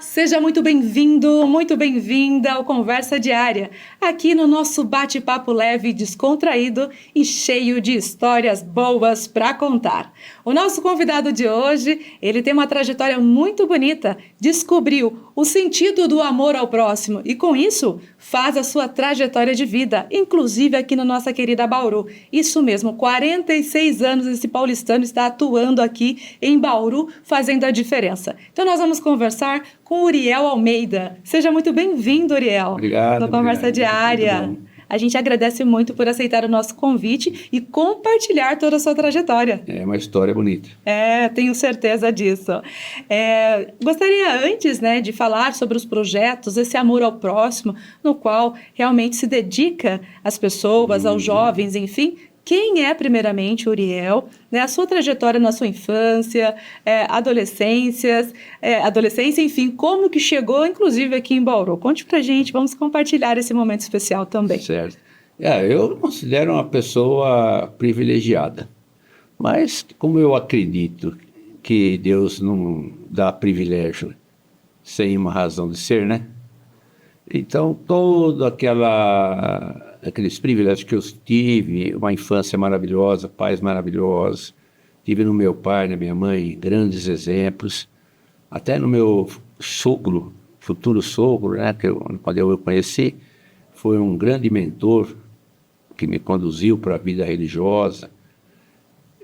Seja muito bem-vindo, muito bem-vinda ao Conversa Diária, aqui no nosso bate-papo leve, descontraído e cheio de histórias boas para contar. O nosso convidado de hoje, ele tem uma trajetória muito bonita, descobriu o sentido do amor ao próximo e com isso faz a sua trajetória de vida, inclusive aqui na nossa querida Bauru. Isso mesmo, 46 anos esse paulistano está atuando aqui em Bauru, fazendo a diferença. Então nós vamos conversar com Uriel Almeida. Seja muito bem-vindo, Uriel. Obrigado. No Conversa Diária. A gente agradece muito por aceitar o nosso convite e compartilhar toda a sua trajetória. É uma história bonita. Tenho certeza disso. Gostaria antes, de falar sobre os projetos, esse amor ao próximo, no qual realmente se dedica às pessoas, aos jovens, enfim. Quem é, primeiramente, Uriel, a sua trajetória na sua infância, adolescência, enfim, como que chegou, inclusive, aqui em Bauru? Conte pra gente, vamos compartilhar esse momento especial também. Certo. Eu me considero uma pessoa privilegiada, mas como eu acredito que Deus não dá privilégio sem uma razão de ser, né? Então, aqueles privilégios que eu tive, uma infância maravilhosa, pais maravilhosos, tive no meu pai, na minha mãe, grandes exemplos, até no meu sogro, futuro sogro, quando eu o conheci, foi um grande mentor que me conduziu para a vida religiosa.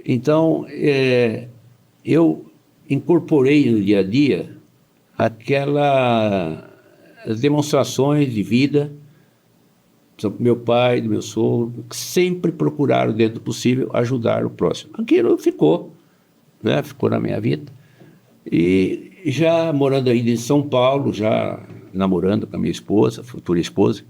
Então, eu incorporei no dia a dia as demonstrações de vida do meu pai, do meu sogro, que sempre procuraram, dentro do possível, ajudar o próximo. Aquilo ficou na minha vida. E já morando ainda em São Paulo, já namorando com a minha esposa, futura esposa,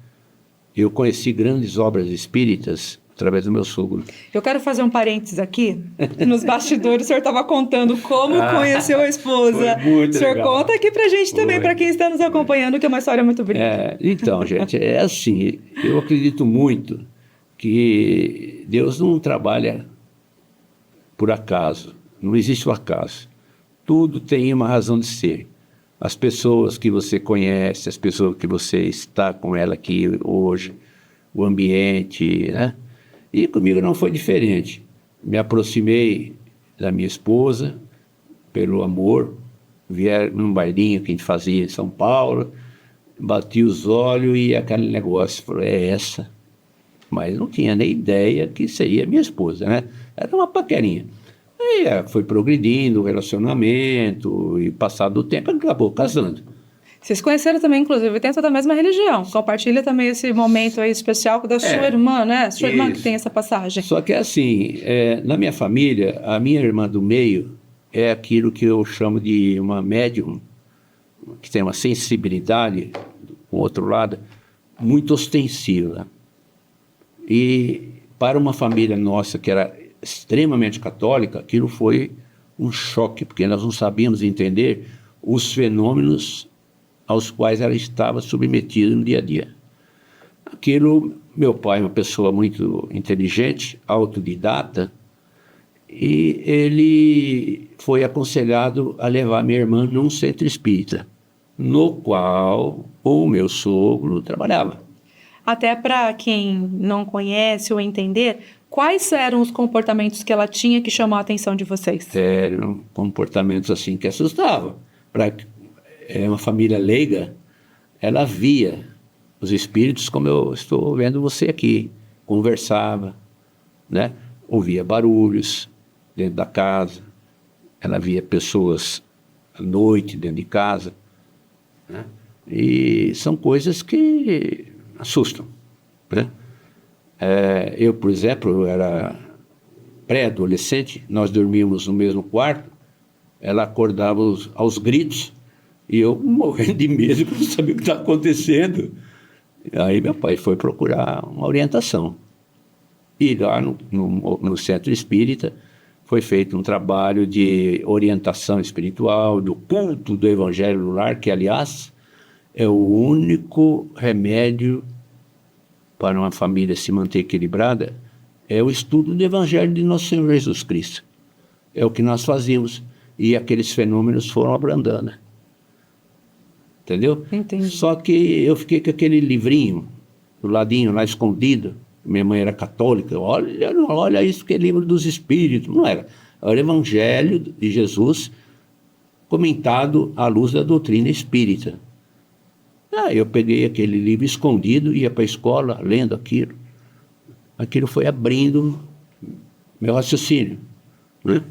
eu conheci grandes obras espíritas através do meu sogro. Eu quero fazer um parênteses aqui. Nos bastidores, o senhor estava contando como conheceu a esposa. Foi muito o senhor legal. Conta aqui pra gente também, para quem está nos acompanhando, que é uma história muito bonita. Então, gente, é assim, eu acredito muito que Deus não trabalha por acaso, não existe o acaso. Tudo tem uma razão de ser. As pessoas que você conhece, as pessoas que você está com ela aqui hoje, o ambiente, né? E comigo não foi diferente. Me aproximei da minha esposa pelo amor, vieram num bailinho que a gente fazia em São Paulo, bati os olhos e aquele negócio, falou, é essa. Mas não tinha nem ideia que seria minha esposa, né? Era uma paquerinha. Aí foi progredindo o relacionamento e passado o tempo acabou casando. Vocês conheceram também, inclusive, dentro da mesma religião. Compartilha também esse momento aí especial da sua irmã, né? Sua irmã que tem essa passagem. Só que assim, na minha família, a minha irmã do meio é aquilo que eu chamo de uma médium, que tem uma sensibilidade, com o outro lado, muito ostensiva. E para uma família nossa que era extremamente católica, aquilo foi um choque, porque nós não sabíamos entender os fenômenos aos quais ela estava submetida no dia a dia. Aquilo, meu pai, uma pessoa muito inteligente, autodidata, e ele foi aconselhado a levar minha irmã num centro espírita, no qual o meu sogro trabalhava. Até para quem não conhece ou entender, quais eram os comportamentos que ela tinha que chamou a atenção de vocês? Eram comportamentos assim que assustavam. Uma família leiga, ela via os espíritos como eu estou vendo você aqui, conversava, né? Ouvia barulhos dentro da casa, ela via pessoas à noite dentro de casa, né? E são coisas que assustam, né? Eu, por exemplo, era pré-adolescente, nós dormíamos no mesmo quarto, ela acordava aos gritos, e eu morrendo de medo, porque não sabia o que estava acontecendo. Aí meu pai foi procurar uma orientação. E lá no centro espírita foi feito um trabalho de orientação espiritual, do culto do Evangelho no Lar, que, aliás, é o único remédio para uma família se manter equilibrada, é o estudo do Evangelho de Nosso Senhor Jesus Cristo. É o que nós fazíamos. E aqueles fenômenos foram abrandando. entendeu? Entendi. Só que eu fiquei com aquele livrinho do ladinho lá escondido. Minha mãe era católica. Olha isso que é livro dos Espíritos. Não era. Era o Evangelho de Jesus comentado à luz da doutrina espírita. Eu peguei aquele livro escondido, ia para a escola lendo aquilo. Aquilo foi abrindo meu raciocínio, né?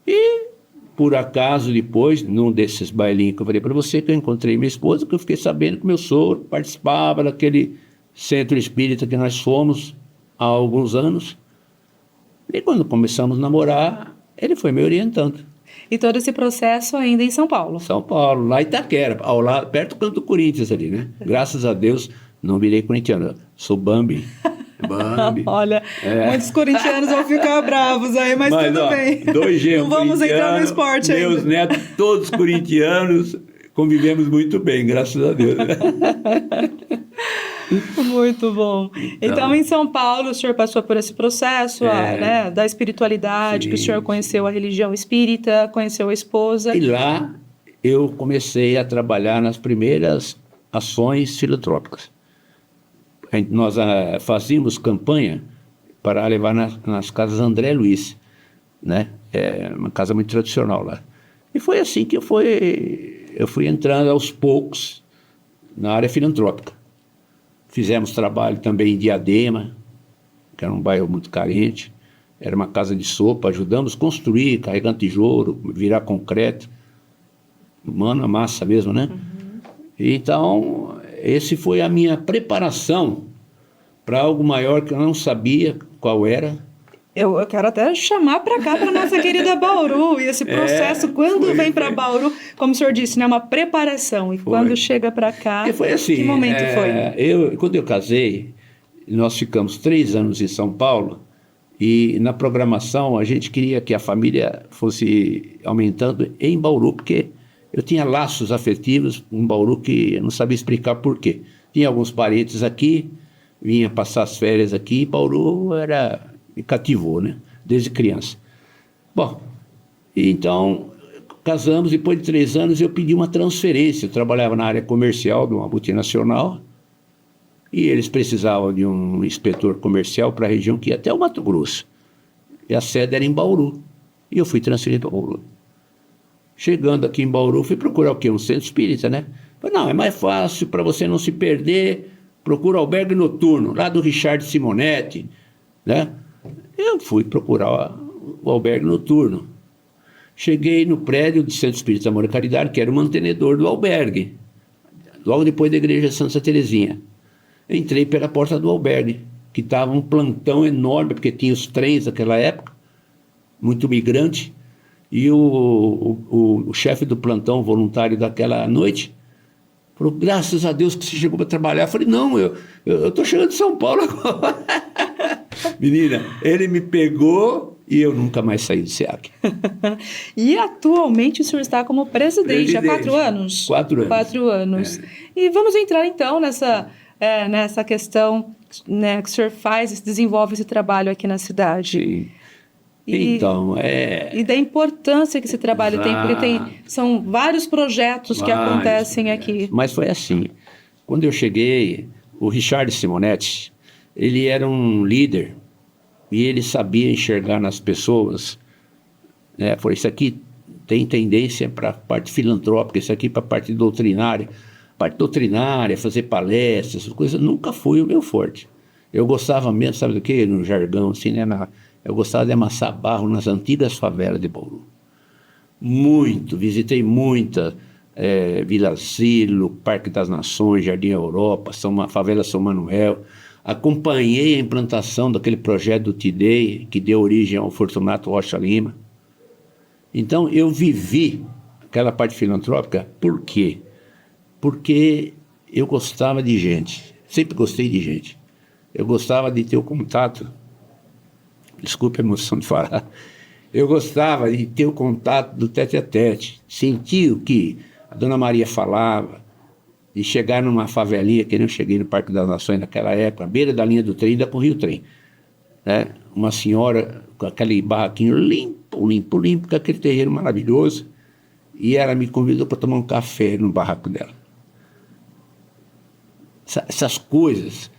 E, por acaso, depois, num desses bailinhos que eu falei para você, que eu encontrei minha esposa, que eu fiquei sabendo que meu sogro participava daquele centro espírita que nós fomos há alguns anos. E quando começamos a namorar, ele foi me orientando. E todo esse processo ainda em São Paulo? São Paulo, lá em Itaquera, ao lado, perto do canto do Corinthians ali, né? Graças a Deus, não virei corintiano, sou Bambi. Bambi. Olha, muitos corintianos vão ficar bravos aí, mas tudo bem. 2G não vamos entrar no esporte ainda. Meus netos, todos corintianos, convivemos muito bem, graças a Deus. Muito bom. Então, em São Paulo, o senhor passou por esse processo né, da espiritualidade, que o senhor conheceu a religião espírita, conheceu a esposa. E lá eu comecei a trabalhar nas primeiras ações filantrópicas. Nós fazíamos campanha para levar nas casas André Luiz, né? É uma casa muito tradicional lá. E foi assim que eu fui entrando aos poucos na área filantrópica. Fizemos trabalho também em Diadema, que era um bairro muito carente. Era uma casa de sopa, ajudamos a construir, carregando tijolo, virar concreto. Mano, a massa mesmo, né? Uhum. Então, esse foi a minha preparação para algo maior que eu não sabia qual era. Eu quero até chamar para cá, para nossa querida Bauru. E esse processo, quando vem para Bauru, como o senhor disse, né, uma preparação. E quando chega para cá, foi assim, que momento foi? Quando eu casei, nós ficamos 3 anos em São Paulo. E na programação, a gente queria que a família fosse aumentando em Bauru, porque eu tinha laços afetivos em Bauru que eu não sabia explicar por quê. Tinha alguns parentes aqui, vinha passar as férias aqui, e Bauru me cativou, né? Desde criança. Bom, então casamos, depois de 3 anos eu pedi uma transferência. Eu trabalhava na área comercial de uma multinacional e eles precisavam de um inspetor comercial para a região que ia até o Mato Grosso. E a sede era em Bauru. E eu fui transferido para Bauru. Chegando aqui em Bauru, fui procurar o quê? Um centro espírita, né? Falei, não, é mais fácil para você não se perder, procura albergue noturno, lá do Richard Simonetti, né? Eu fui procurar o albergue noturno. Cheguei no prédio do Centro Espírita Amor e Caridade, que era o mantenedor do albergue, logo depois da Igreja Santa Terezinha. Entrei pela porta do albergue, que estava um plantão enorme, porque tinha os trens daquela época, muito migrante, e o chefe do plantão voluntário daquela noite falou, graças a Deus que você chegou para trabalhar. Eu falei, não, eu estou chegando de São Paulo agora. Menina, ele me pegou e eu nunca mais saí do SEAC. E atualmente o senhor está como presidente há 4 anos? 4 anos. 4 anos. E vamos entrar então nessa questão, né, que o senhor faz, desenvolve esse trabalho aqui na cidade. Sim. Então, E da importância que esse trabalho tem, porque são vários projetos que acontecem aqui. Mas foi assim, quando eu cheguei, o Richard Simonetti, ele era um líder e ele sabia enxergar nas pessoas, né? Falei, isso aqui tem tendência para a parte filantrópica, isso aqui para a parte doutrinária. Parte doutrinária, fazer palestras, essas coisas, nunca foi o meu forte. Eu gostava mesmo, sabe do quê? No jargão, assim, né? Eu gostava de amassar barro nas antigas favelas de Bauru. Muito, visitei muita, Vila Asilo, Parque das Nações, Jardim Europa, favela São Manuel. Acompanhei a implantação daquele projeto do TIDEI, que deu origem ao Fortunato Rocha Lima. Então, eu vivi aquela parte filantrópica, por quê? Porque eu gostava de gente, sempre gostei de gente. Eu gostava de ter o contato, desculpe a emoção de falar, eu gostava de ter o contato do tete-a-tete, sentir o que a Dona Maria falava, de chegar numa favelinha, que nem eu cheguei no Parque das Nações naquela época, à beira da linha do trem, ainda corria o trem, né? Uma senhora com aquele barraquinho limpo, com aquele terreiro maravilhoso, e ela me convidou para tomar um café no barraco dela. Essas coisas,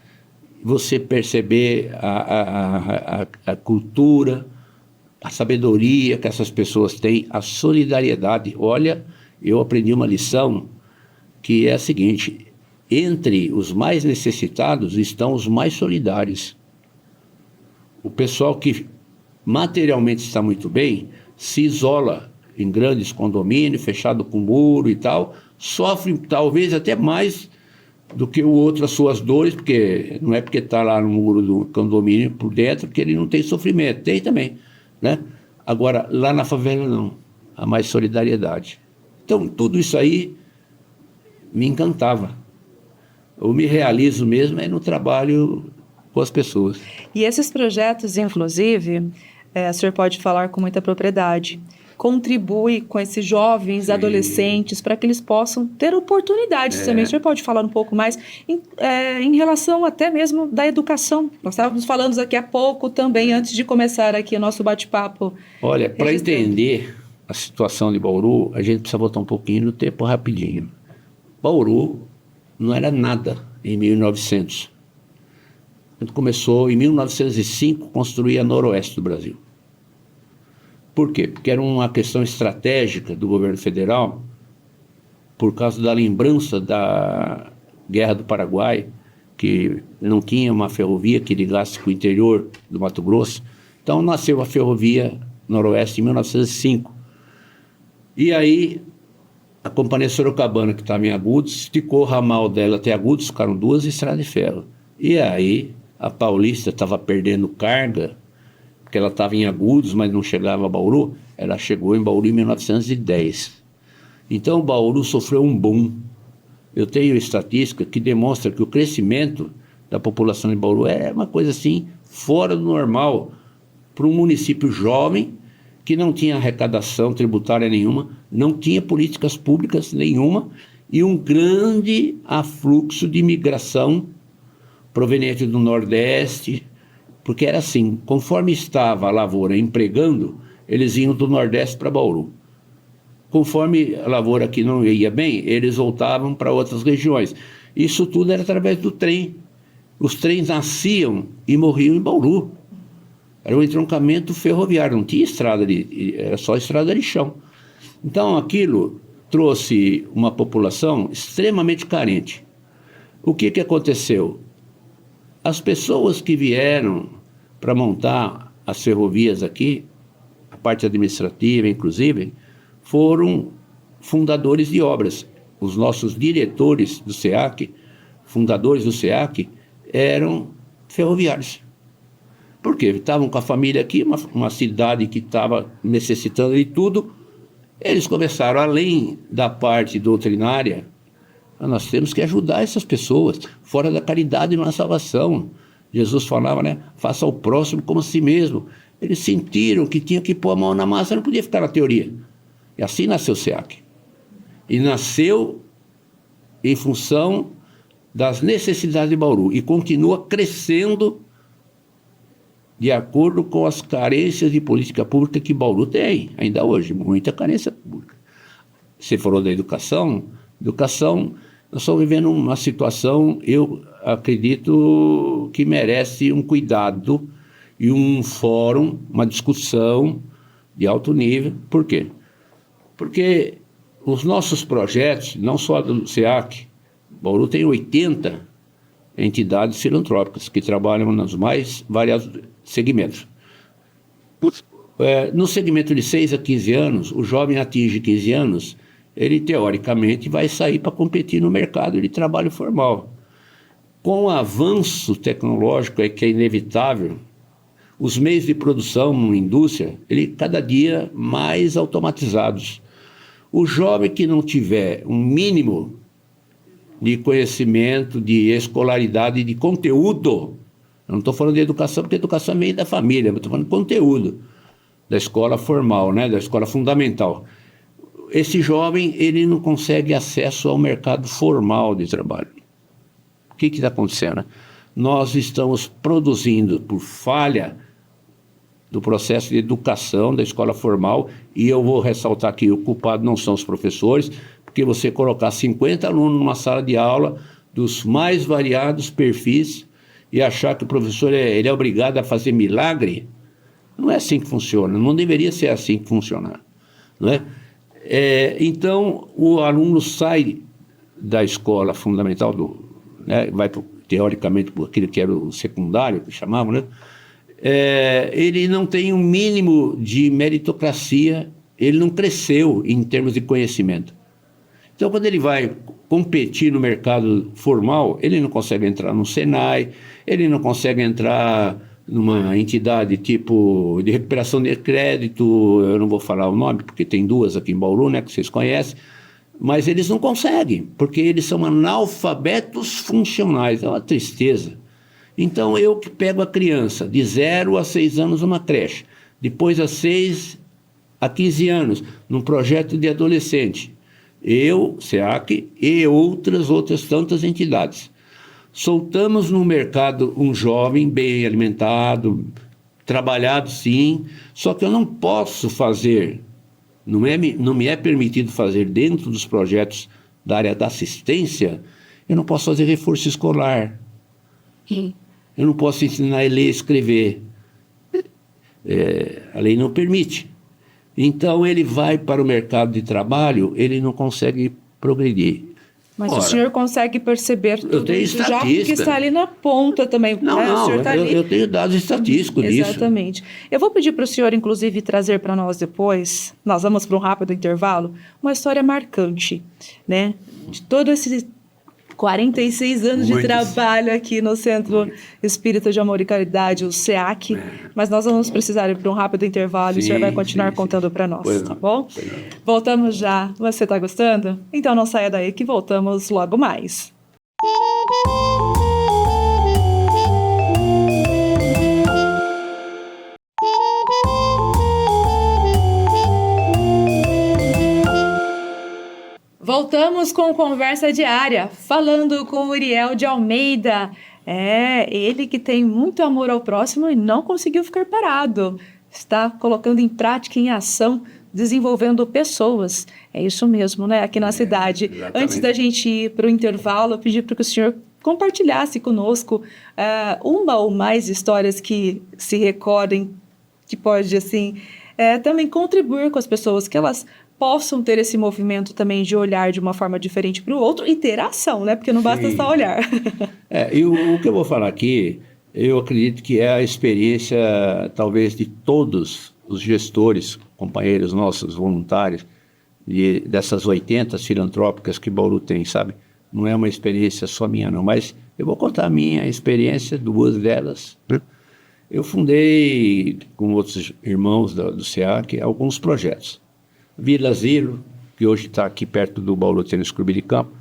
você perceber a cultura, a sabedoria que essas pessoas têm, a solidariedade. Olha, eu aprendi uma lição que é a seguinte: entre os mais necessitados estão os mais solidários. O pessoal que materialmente está muito bem se isola em grandes condomínios, fechado com muro e tal, sofre talvez até mais do que o outro as suas dores, porque não é porque está lá no muro do condomínio por dentro que ele não tem sofrimento, tem também, né? Agora, lá na favela não, há mais solidariedade. Então, tudo isso aí me encantava. Eu me realizo mesmo no trabalho com as pessoas. E esses projetos, inclusive, o senhor pode falar com muita propriedade, contribui com esses jovens, adolescentes, para que eles possam ter oportunidades também. O senhor pode falar um pouco mais em relação até mesmo da educação? Nós estávamos falando aqui há pouco também, antes de começar aqui o nosso bate-papo. Olha, para entender a situação de Bauru, a gente precisa voltar um pouquinho no tempo rapidinho. Bauru não era nada em 1900. A gente começou em 1905 a construir a noroeste do Brasil. Por quê? Porque era uma questão estratégica do governo federal, por causa da lembrança da Guerra do Paraguai, que não tinha uma ferrovia que ligasse com o interior do Mato Grosso. Então nasceu a ferrovia noroeste em 1905. E aí a Companhia Sorocabana, que estava em Agudos, esticou o ramal dela até Agudos, ficaram 2 estradas de ferro. E aí a Paulista estava perdendo carga, porque ela estava em Agudos, mas não chegava a Bauru. Ela chegou em Bauru em 1910. Então Bauru sofreu um boom. Eu tenho estatística que demonstra que o crescimento da população de Bauru é uma coisa assim, fora do normal, para um município jovem, que não tinha arrecadação tributária nenhuma, não tinha políticas públicas nenhuma, e um grande afluxo de imigração proveniente do Nordeste, porque era assim, conforme estava a lavoura empregando, eles iam do Nordeste para Bauru. Conforme a lavoura aqui não ia bem, eles voltavam para outras regiões. Isso tudo era através do trem. Os trens nasciam e morriam em Bauru. Era um entroncamento ferroviário, não tinha estrada, era só estrada de chão. Então aquilo trouxe uma população extremamente carente. O que aconteceu? As pessoas que vieram para montar as ferrovias aqui, a parte administrativa inclusive, foram fundadores de obras. Os nossos diretores do SEAC, fundadores do SEAC, eram ferroviários. Por quê? Estavam com a família aqui, uma cidade que estava necessitando de tudo. Eles começaram, além da parte doutrinária, nós temos que ajudar essas pessoas, fora da caridade não há salvação. Jesus falava, né? Faça ao próximo como a si mesmo. Eles sentiram que tinham que pôr a mão na massa, não podia ficar na teoria. E assim nasceu o SEAC. E nasceu em função das necessidades de Bauru. E continua crescendo de acordo com as carências de política pública que Bauru tem, ainda hoje, muita carência pública. Você falou da educação, nós estamos vivendo uma situação, eu acredito que merece um cuidado e um fórum, uma discussão de alto nível. Por quê? Porque os nossos projetos, não só do SEAC, Bauru tem 80 entidades filantrópicas que trabalham nos mais variados segmentos. No segmento de 6 a 15 anos, o jovem atinge 15 anos, ele teoricamente vai sair para competir no mercado de trabalho formal. Com o avanço tecnológico que é inevitável, os meios de produção na indústria, ele cada dia mais automatizados. O jovem que não tiver um mínimo de conhecimento, de escolaridade, de conteúdo, eu não estou falando de educação, porque educação é meio da família, eu estou falando de conteúdo, da escola formal, né, da escola fundamental. Esse jovem, ele não consegue acesso ao mercado formal de trabalho. O que está acontecendo? Nós estamos produzindo, por falha do processo de educação da escola formal, e eu vou ressaltar que o culpado não são os professores, porque você colocar 50 alunos numa sala de aula dos mais variados perfis e achar que o professor ele é obrigado a fazer milagre, não é assim que funciona, não deveria ser assim que funciona, não é? Então, o aluno sai da escola fundamental, né, vai teoricamente por aquilo que era o secundário, que chamavam, né? Ele não tem um mínimo de meritocracia, ele não cresceu em termos de conhecimento. Então, quando ele vai competir no mercado formal, ele não consegue entrar no Senai, ele não consegue entrar numa entidade tipo de recuperação de crédito, eu não vou falar o nome, porque tem duas aqui em Bauru, né, que vocês conhecem, mas eles não conseguem, porque eles são analfabetos funcionais, é uma tristeza. Então, eu que pego a criança de 0 a 6 anos numa creche, depois a 6 a 15 anos, num projeto de adolescente, eu, SEAC e outras tantas entidades. Soltamos no mercado um jovem bem alimentado, trabalhado sim, só que eu não posso fazer, não me é permitido fazer dentro dos projetos da área da assistência, eu não posso fazer reforço escolar. Eu não posso ensinar ele a ler e escrever. A lei não permite. Então, ele vai para o mercado de trabalho, ele não consegue progredir. Mas o senhor consegue perceber tudo isso já porque está ali na ponta também. Não, né? não, tá ali... eu tenho dados estatísticos disso. Exatamente. Eu vou pedir para o senhor, inclusive, trazer para nós depois, nós vamos para um rápido intervalo, uma história marcante, né? De todo esse 46 anos de trabalho aqui no Centro Espírita de Amor e Caridade, o SEAC, mas nós vamos precisar ir para um rápido intervalo e o senhor vai continuar contando para nós, tá bom? Voltamos já. Você está gostando? Então não saia daí que voltamos logo mais. Voltamos com Conversa Diária, falando com Uriel de Almeida. Ele que tem muito amor ao próximo e não conseguiu ficar parado. Está colocando em prática, em ação, desenvolvendo pessoas. É isso mesmo, né? Aqui na cidade. Exatamente. Antes da gente ir para o intervalo, eu pedi para que o senhor compartilhasse conosco uma ou mais histórias que se recordem, que pode, assim, também contribuir com as pessoas, que elas possam ter esse movimento também de olhar de uma forma diferente para o outro e ter ação, né? Porque não basta só olhar. E o que eu vou falar aqui, eu acredito que é a experiência, talvez, de todos os gestores, companheiros nossos, voluntários, dessas 80 filantrópicas que Bauru tem, sabe? Não é uma experiência só minha, não, mas eu vou contar a minha experiência, duas delas. Eu fundei, com outros irmãos do SEAC, alguns projetos. Vila Asilo, que hoje está aqui perto do Bauru Tênis Clube de Campo.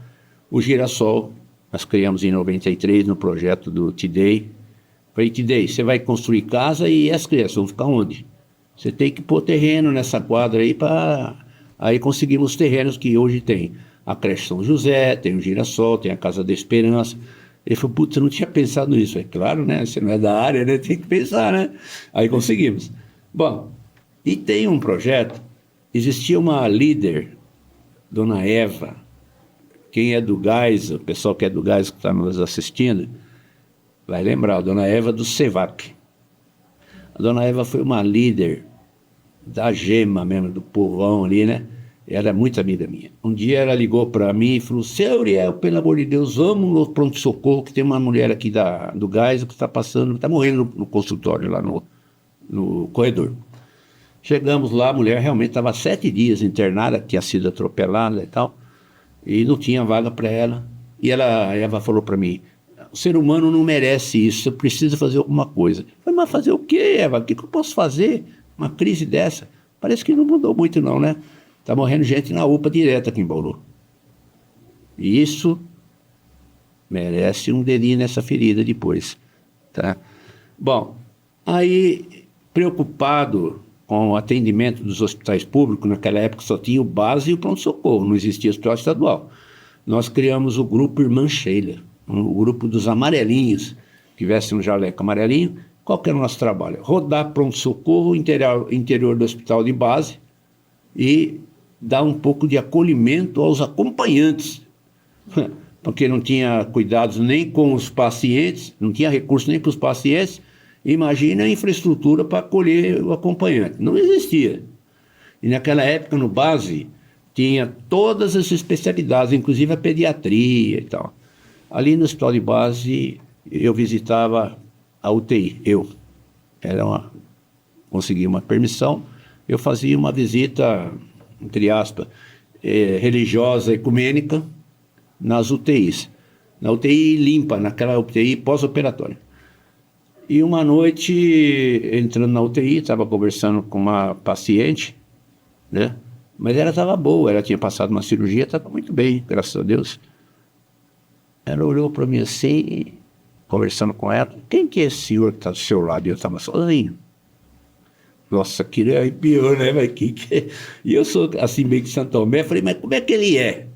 O Girassol, nós criamos em 93 no projeto do Tidei. Falei, Tidei, você vai construir casa e as crianças vão ficar onde? Você tem que pôr terreno nessa quadra aí para... Aí conseguimos os terrenos que hoje tem. A creche São José, tem o Girassol, tem a Casa da Esperança. Ele falou, putz, eu não tinha pensado nisso. É claro, né? Você não é da área, né? Tem que pensar, né? Aí conseguimos. Bom, e tem um projeto. Existia uma líder, Dona Eva, quem é do Gás, o pessoal que é do Gás que está nos assistindo, vai lembrar, a Dona Eva do SEVAC. A Dona Eva foi uma líder da Gema mesmo, do povão ali, né? Era muito amiga minha. Um dia ela ligou para mim e falou, seu Uriel, pelo amor de Deus, vamos no pronto-socorro, que tem uma mulher aqui do Gás que está passando, está morrendo no consultório lá no corredor. Chegamos lá, a mulher realmente estava 7 dias internada, tinha sido atropelada e tal, e não tinha vaga para ela. E a Eva falou para mim, o ser humano não merece isso, você precisa fazer alguma coisa. Eu falei, mas fazer o quê, Eva? O que eu posso fazer? Uma crise dessa? Parece que não mudou muito não, né? Está morrendo gente na UPA direto aqui em Bauru. E isso merece um dedinho nessa ferida depois, tá? Bom, aí, preocupado com o atendimento dos hospitais públicos, naquela época só tinha o base e o pronto-socorro, não existia hospital estadual. Nós criamos o grupo Irmã Sheila, o grupo dos amarelinhos, que vestem um jaleco amarelinho, Qual que era o nosso trabalho? Rodar pronto-socorro interior do hospital de base e dar um pouco de acolhimento aos acompanhantes, porque não tinha cuidados nem com os pacientes, não tinha recurso nem para os pacientes. Imagina a infraestrutura para acolher o acompanhante. Não existia. E naquela época, no base, tinha todas as especialidades, inclusive a pediatria e tal. Ali no hospital de base, eu visitava a UTI, consegui uma permissão, eu fazia uma visita, entre aspas, religiosa, ecumênica, nas UTIs. Na UTI limpa, naquela UTI pós-operatória. E uma noite, entrando na UTI, estava conversando com uma paciente, né? Mas ela estava boa, ela tinha passado uma cirurgia, estava muito bem, graças a Deus. Ela olhou para mim assim, conversando com ela, quem que é esse senhor que está do seu lado? E eu estava sozinho. Nossa, aquilo arrepiou, né? Mas que é? E eu sou assim, meio que Santo Tomé, falei, mas como é que ele é?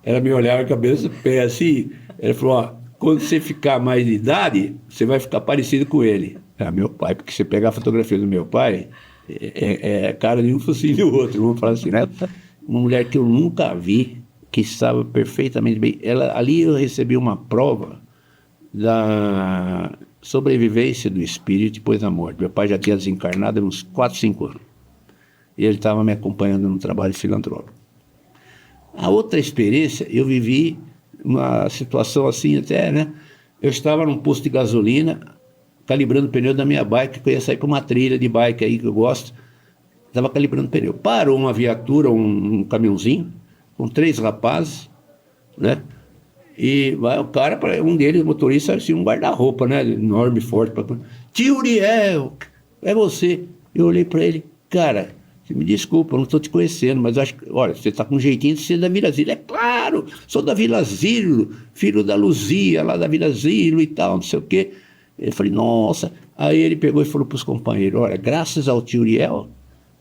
Ela me olhava, cabeça, pé assim, ela falou, ó, quando você ficar mais de idade, você vai ficar parecido com ele. Meu pai, porque você pegar a fotografia do meu pai, é cara de um focinho do outro, vamos falar assim, né? Uma mulher que eu nunca vi, que estava perfeitamente bem. Ali eu recebi uma prova da sobrevivência do espírito depois da morte. Meu pai já tinha desencarnado há uns 4, 5 anos. E ele estava me acompanhando no trabalho filantrópico. A outra experiência, eu vivi uma situação assim até, né? Eu estava num posto de gasolina, calibrando o pneu da minha bike, que eu ia sair para uma trilha de bike aí que eu gosto. Estava calibrando o pneu. Parou uma viatura, um caminhãozinho, com 3 rapazes, né? E vai o cara, um deles, o motorista, assim, um guarda-roupa, né? Enorme, forte. Tio Uriel, é você. Eu olhei para ele, cara, me desculpa, eu não estou te conhecendo, mas acho que, olha, você está com um jeitinho de ser da Vila Zilo. É claro, sou da Vila Zilo, filho da Luzia, lá da Vila Zilo e tal, não sei o quê. Eu falei, nossa. Aí ele pegou e falou para os companheiros, olha, graças ao tio Uriel,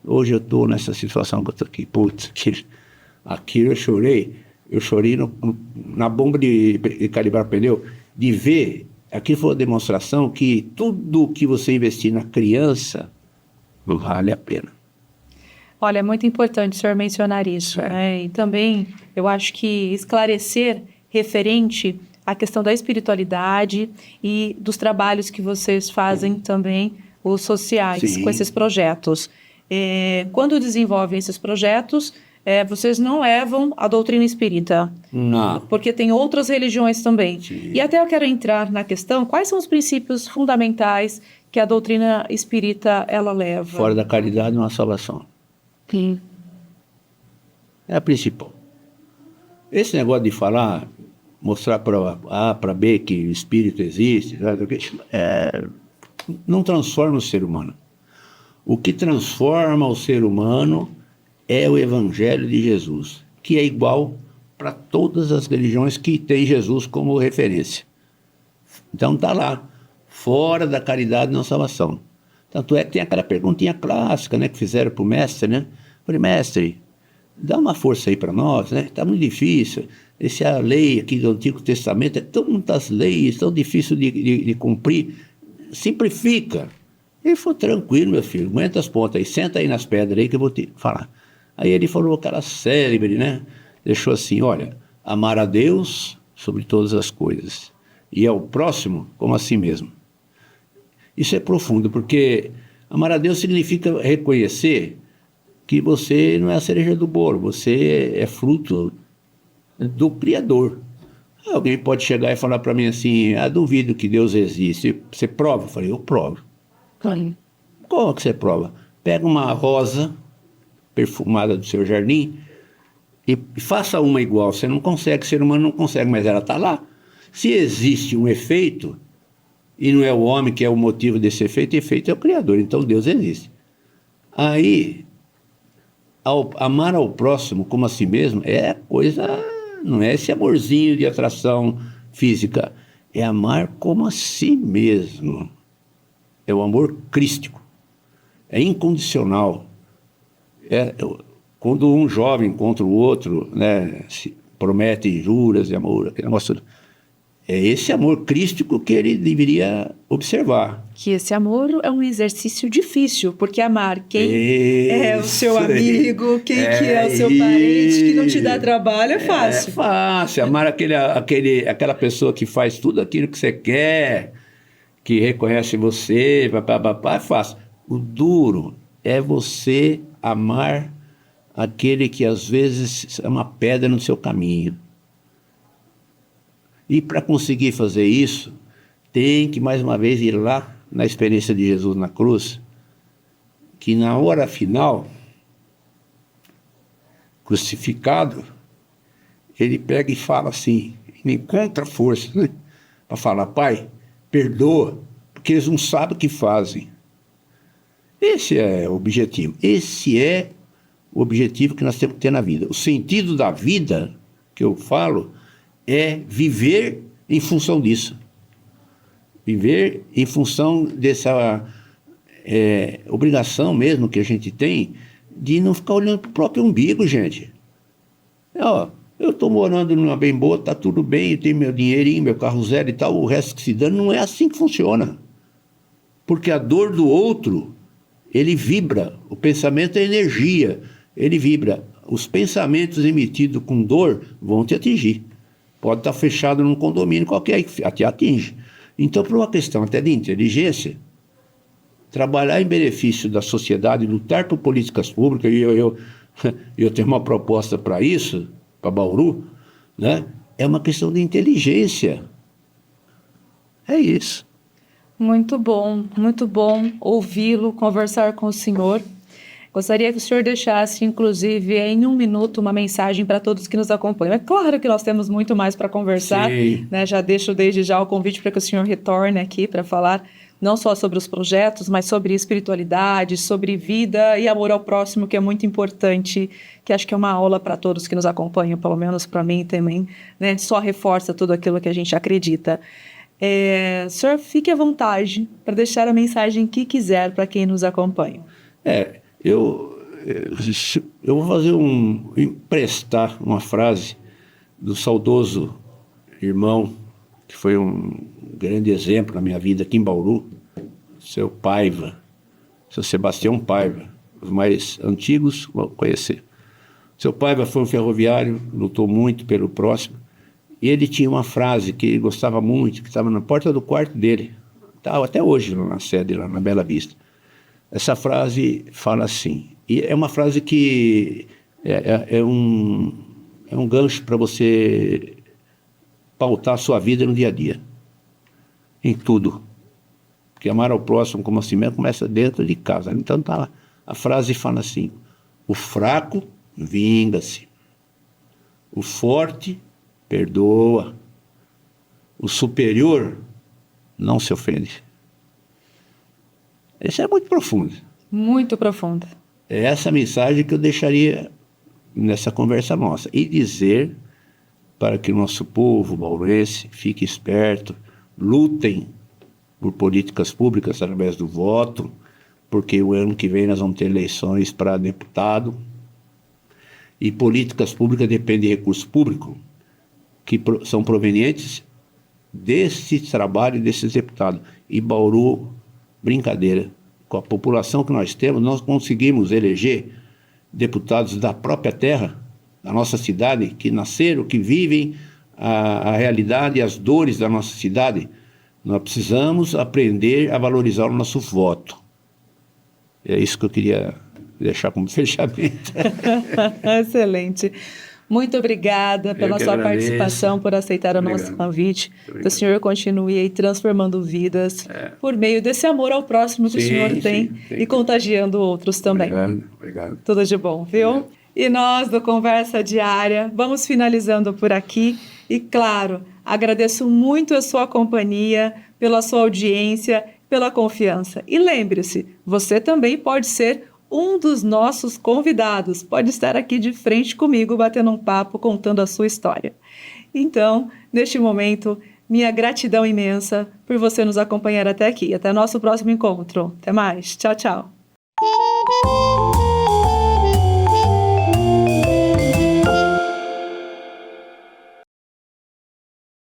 hoje eu estou nessa situação que eu estou aqui. Putz, aquilo eu chorei na bomba de calibrar pneu, de ver, aquilo foi uma demonstração que tudo que você investir na criança vale a pena. Olha, é muito importante o senhor mencionar isso, né? E também eu acho que esclarecer referente à questão da espiritualidade e dos trabalhos que vocês fazem também, os sociais, Sim. com esses projetos. Quando desenvolvem esses projetos, vocês não levam a doutrina espírita. Não. Porque tem outras religiões também. Sim. E até eu quero entrar na questão, quais são os princípios fundamentais que a doutrina espírita ela leva? Fora da caridade não há salvação. Sim. É a principal. Esse negócio de falar, mostrar para A, para B que o espírito existe, não transforma o ser humano. O que transforma o ser humano é o Evangelho de Jesus, que é igual para todas as religiões que têm Jesus como referência. Então está lá, fora da caridade não há salvação. Tanto é que tem aquela perguntinha clássica, né, que fizeram para o mestre, né? Falei, mestre, dá uma força aí para nós, né? Está muito difícil. A lei aqui do Antigo Testamento é tão muitas leis, tão difícil de cumprir. Simplifica. Ele falou, tranquilo, meu filho, aguenta as pontas aí, senta aí nas pedras aí que eu vou te falar. Aí ele falou aquela célebre, né? Deixou assim, olha, amar a Deus sobre todas as coisas e ao próximo como a si mesmo. Isso é profundo, porque amar a Deus significa reconhecer que você não é a cereja do bolo, você é fruto do Criador. Alguém pode chegar e falar para mim assim, duvido que Deus existe. Você prova? Eu falei, eu provo. Sim. Como que você prova? Pega uma rosa perfumada do seu jardim e faça uma igual. Você não consegue, ser humano não consegue, mas ela está lá. Se existe um efeito, e não é o homem que é o motivo desse efeito, o efeito é o Criador, então Deus existe. Aí, amar ao próximo como a si mesmo é coisa, não é esse amorzinho de atração física, é amar como a si mesmo. É o amor crístico, é incondicional. Quando um jovem encontra o outro, né, se promete juras de amor, aquele negócio, É esse amor crístico que ele deveria observar. Que esse amor é um exercício difícil, porque amar quem é o seu Isso aí. amigo, quem que é o seu parente, que não te dá trabalho, é fácil. É fácil. Amar aquela pessoa que faz tudo aquilo que você quer, que reconhece você, papapá, é fácil. O duro é você amar aquele que às vezes é uma pedra no seu caminho. E para conseguir fazer isso, tem que mais uma vez ir lá na experiência de Jesus na cruz, que na hora final, crucificado, ele pega e fala assim, ele encontra força, né, para falar: Pai, perdoa, porque eles não sabem o que fazem. Esse é o objetivo. Esse é o objetivo que nós temos que ter na vida. O sentido da vida, que eu falo, é viver em função disso. Viver em função dessa obrigação mesmo que a gente tem de não ficar olhando para o próprio umbigo, gente. Eu estou morando numa bem boa, está tudo bem, eu tenho meu dinheirinho, meu carro zero e tal, o resto que se dane. Não é assim que funciona. Porque a dor do outro, ele vibra. O pensamento é energia, ele vibra. Os pensamentos emitidos com dor vão te atingir. Pode estar fechado num condomínio qualquer, que até atinge. Então, por uma questão até de inteligência, trabalhar em benefício da sociedade, lutar por políticas públicas, e eu tenho uma proposta para isso, para Bauru, né? É uma questão de inteligência. É isso. Muito bom ouvi-lo, conversar com o senhor. Gostaria que o senhor deixasse, inclusive, em 1 minuto, uma mensagem para todos que nos acompanham. É claro que nós temos muito mais para conversar, né? Já deixo desde já o convite para que o senhor retorne aqui para falar não só sobre os projetos, mas sobre espiritualidade, sobre vida e amor ao próximo, que é muito importante, que acho que é uma aula para todos que nos acompanham, pelo menos para mim também, né? Só reforça tudo aquilo que a gente acredita. Senhor, fique à vontade para deixar a mensagem que quiser para quem nos acompanha. Eu vou emprestar uma frase do saudoso irmão, que foi um grande exemplo na minha vida aqui em Bauru, seu Paiva, seu Sebastião Paiva. Os mais antigos vão conhecer. Seu Paiva foi um ferroviário, lutou muito pelo próximo, e ele tinha uma frase que ele gostava muito, que estava na porta do quarto dele, tá, até hoje na sede, lá na Bela Vista. Essa frase fala assim, e é uma frase que é um gancho para você pautar a sua vida no dia a dia, em tudo. Porque amar ao próximo como a si mesmo começa dentro de casa. Então tá lá. A frase fala assim: o fraco vinga-se, o forte perdoa, o superior não se ofende. Isso é muito profundo. Muito profundo. É essa mensagem que eu deixaria nessa conversa nossa. E dizer para que o nosso povo bauruense fique esperto, lutem por políticas públicas através do voto, porque o ano que vem nós vamos ter eleições para deputado, e políticas públicas dependem de recurso público, que são provenientes desse trabalho desses deputados. E Bauru, brincadeira, com a população que nós temos, nós conseguimos eleger deputados da própria terra, da nossa cidade, que nasceram, que vivem a realidade e as dores da nossa cidade. Nós precisamos aprender a valorizar o nosso voto. É isso que eu queria deixar como fechamento. Excelente. Muito obrigada pela sua participação, por aceitar o nosso convite. Que o senhor continue aí transformando vidas por meio desse amor ao próximo que o senhor tem e contagiando outros também. Obrigado. Tudo de bom, viu? Obrigado. E nós, do Conversa Diária, vamos finalizando por aqui. E, claro, agradeço muito a sua companhia, pela sua audiência, pela confiança. E lembre-se, você também pode ser um dos nossos convidados, pode estar aqui de frente comigo, batendo um papo, contando a sua história. Então, neste momento, minha gratidão imensa por você nos acompanhar até aqui. Até nosso próximo encontro. Até mais. Tchau, tchau.